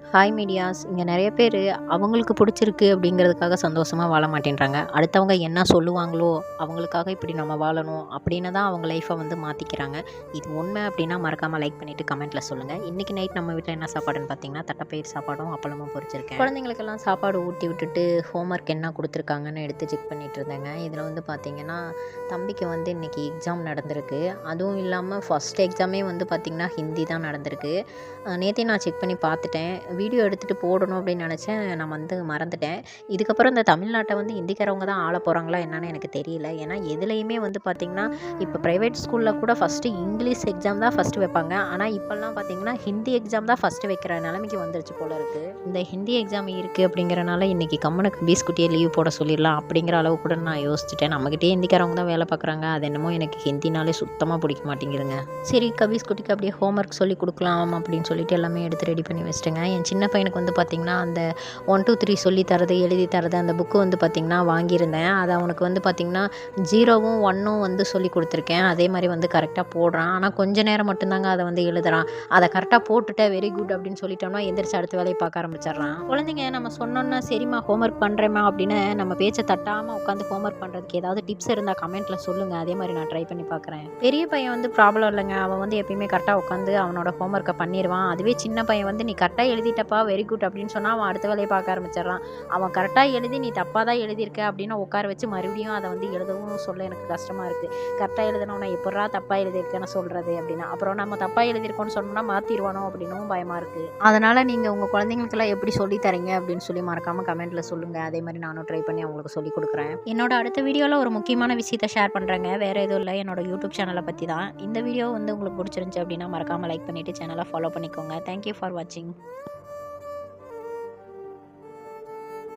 Hi medias. இங்கே நிறைய பேர் அவங்களுக்கு பிடிச்சிருக்கு அப்படிங்கிறதுக்காக சந்தோஷமாக வாழ மாட்டேன்றாங்க. அடுத்தவங்க என்ன சொல்லுவாங்களோ அவங்களுக்காக இப்படி நம்ம வாழணும் அப்படின்னு தான் அவங்க லைஃப்பை வந்து மாற்றிக்கிறாங்க. இது உண்மை அப்படின்னா மறக்காமல் லைக் பண்ணிவிட்டு கமெண்ட்டில் சொல்லுங்கள். இன்றைக்கி நைட் நம்ம வீட்டில் என்ன சாப்பாடுன்னு பார்த்தீங்கன்னா தட்டைப்பயிர் சாப்பாடும் அப்பளமும் பொரிச்சிருக்கேன். குழந்தைங்களுக்கெல்லாம் சாப்பாடு ஊட்டி விட்டுட்டு ஹோம்ஒர்க் என்ன கொடுத்துருக்காங்கன்னு எடுத்து செக் பண்ணிகிட்டு இருந்தேங்க. இதில் வந்து பார்த்திங்கன்னா தம்பிக்கு வந்து இன்றைக்கி எக்ஸாம் நடந்திருக்கு. அதுவும் இல்லாமல் ஃபஸ்ட் எக்ஸாமே வந்து பார்த்திங்கன்னா ஹிந்தி தான் நடந்திருக்கு. நேற்றே நான் செக் பண்ணி பார்த்துட்டேன். வீடியோ எடுத்துகிட்டு போடணும் அப்படின்னு நினச்சேன். நான் வந்து மறந்துட்டேன். இதுக்கப்புறம் இந்த தமிழ்நாட்டை வந்து ஹிந்திக்காரவங்க தான் ஆள போகிறாங்களா என்னன்னு எனக்கு தெரியல. ஏன்னா எதுலேயுமே வந்து பார்த்திங்கன்னா இப்போ ப்ரைவேட் ஸ்கூலில் கூட ஃபஸ்ட்டு இங்கிலீஷ் எக்ஸாம் தான் ஃபஸ்ட்டு வைப்பாங்க. ஆனால் இப்போல்லாம் பார்த்திங்கன்னா ஹிந்தி எக்ஸாம் தான் ஃபஸ்ட்டு வைக்கிற நிலைமைக்கு வந்துருச்சு போல இருக்குது. இந்த ஹிந்தி எக்ஸாம் இருக்குது அப்படிங்கிறனால இன்றைக்கி கம்மனுக்கு பீஸ்குட்டியே லீவ் போட சொல்லிடலாம் அப்படிங்கிற அளவு கூட நான் யோசிச்சுட்டேன். நம்மகிட்டே ஹிந்திக்காரவங்க தான் வேலை பார்க்குறாங்க. அது என்னமோ எனக்கு ஹிந்தினாலே சுத்தமாக பிடிக்க மாட்டேங்குதுங்க. சரி கபீஸ்குட்டிக்கு அப்படியே ஹோம்ஒர்க் சொல்லி கொடுக்கலாம் அப்படின்னு சொல்லிட்டு எல்லாமே எடுத்து ரெடி பண்ணி வச்சிட்டேங்க. என் சின்ன பையனுக்கு வந்து பார்த்திங்கன்னா அந்த 1 2 3 சொல்லி தரது எழுதி தரது அந்த புக்கு வந்து பார்த்திங்கன்னா வாங்கியிருந்தேன். அதை அவனுக்கு வந்து பார்த்திங்கன்னா 0வும் 1ம் வந்து சொல்லி கொடுத்துருக்கேன். அதே மாதிரி வந்து கரெக்டாக போடுறான். ஆனால் கொஞ்ச நேரம் மட்டும்தாங்க அதை வந்து எழுதுறான். அதை கரெக்டாக போட்டுட்டு வெரி குட் அப்படின்னு சொல்லிட்டோம்னா எந்திரிச்சு அடுத்த வேலையை பார்க்க ஆரம்பிச்சிடுறான். குழந்தைங்க நம்ம சொன்னோன்னா சரிம்மா ஹோம்ஒர்க் பண்ணுறேம்மா அப்படின்னு நம்ம பேச்சை தட்டாமல் உட்காந்து ஹோம்ஒர்க் பண்ணுறதுக்கு ஏதாவது டிப்ஸ் இருந்தால் கமெண்ட்டில் சொல்லுங்கள். அதே மாதிரி நான் ட்ரை பண்ணி பார்க்குறேன். பெரிய பையன் வந்து ப்ராப்ளம் இல்லைங்க. அவன் வந்து எப்பயுமே கரெக்டாக உட்காந்து அவனோட ஹோம்ஒர்க்கை பண்ணிடுவான். அதுவே சின்ன பையன் வந்து நீ கரெக்டாக எழுதிட்டப்பா வெரி குட் அப்படின்னு சொன்னால் அவன் அடுத்த வேலையை பார்க்க ஆரம்பிச்சிடுறான். அவன் கரெக்டாக எழுதி நீ தப்பாக தான் எழுதியிருக்க அப்படின்னு உட்கார வச்சு மறுபடியும் அதை வந்து எழுதவும் சொல்ல எனக்கு கஷ்டமாக இருக்குது. கரெக்டாக எழுதினோன்னா எப்படா தப்பாக எழுதியிருக்கேன்னு சொல்கிறது அப்படின்னா அப்புறம் நம்ம தப்பாக எழுதியிருக்கோன்னு சொன்னோம்னா மாற்றிடுவானோ அப்படின்னும் பயமாக இருக்குது. அதனால் நீங்கள் உங்கள் குழந்தைங்களுக்கெல்லாம் எப்படி சொல்லி தரீங்க அப்படின்னு சொல்லி மறக்காமல் கமெண்ட்டில் சொல்லுங்கள். அதே மாதிரி நானும் ட்ரை பண்ணி அவங்களுக்கு சொல்லி கொடுக்குறேன். என்னோட அடுத்த வீடியோவில் ஒரு முக்கியமான விஷயத்தை ஷேர் பண்ணுறேங்க. வேறு எதுவும் இல்லை, என்னோட யூடியூப் சேனலை பற்றி தான். இந்த வீடியோ வந்து உங்களுக்கு பிடிச்சிருந்துச்சி அப்படின்னா மறக்காமல் லைக் பண்ணிவிட்டு சேனலை ஃபாலோ பண்ணிக்கோங்க. தேங்க்யூ ஃபார் வாட்சிங்.